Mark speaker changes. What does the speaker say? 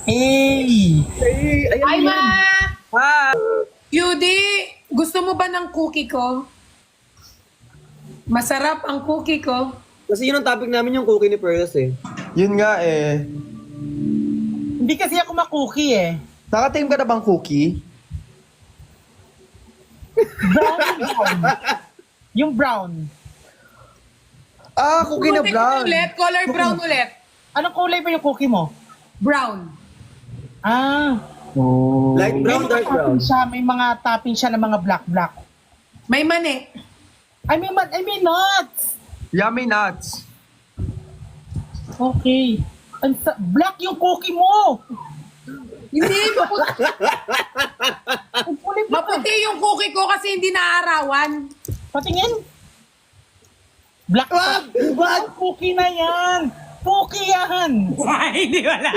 Speaker 1: Hey!
Speaker 2: Ay,
Speaker 3: Hi, Ma!
Speaker 1: Ah!
Speaker 3: Judy, gusto mo ba ng cookie ko? Masarap ang cookie ko.
Speaker 2: Kasi yun ang topic namin yung cookie ni Perlas eh.
Speaker 4: Yun nga eh.
Speaker 1: Hindi kasi ako makuki eh.
Speaker 4: Nakatim ka na bang cookie?
Speaker 1: Brown. Yung brown.
Speaker 4: Ah, cookie na
Speaker 3: Cookie
Speaker 4: brown.
Speaker 3: ulit, color brown ulit.
Speaker 1: Anong kulay pa yung cookie mo?
Speaker 3: Brown.
Speaker 1: Ah.
Speaker 4: Oh.
Speaker 2: Light brown,
Speaker 1: May mga
Speaker 2: dark brown.
Speaker 1: topping siya, may mga topping siya ng mga black.
Speaker 3: May mani.
Speaker 1: I mean nuts.
Speaker 4: Yummy nuts.
Speaker 1: Okay. Black yung cookie mo.
Speaker 3: Hindi,
Speaker 1: Ang kulay pa.
Speaker 3: maputi yung cookie ko kasi hindi naaarawan.
Speaker 1: Patingin. Black pa.
Speaker 2: Wag!
Speaker 1: Cookie na yan. Cookie yan.
Speaker 3: Ay, hindi wala.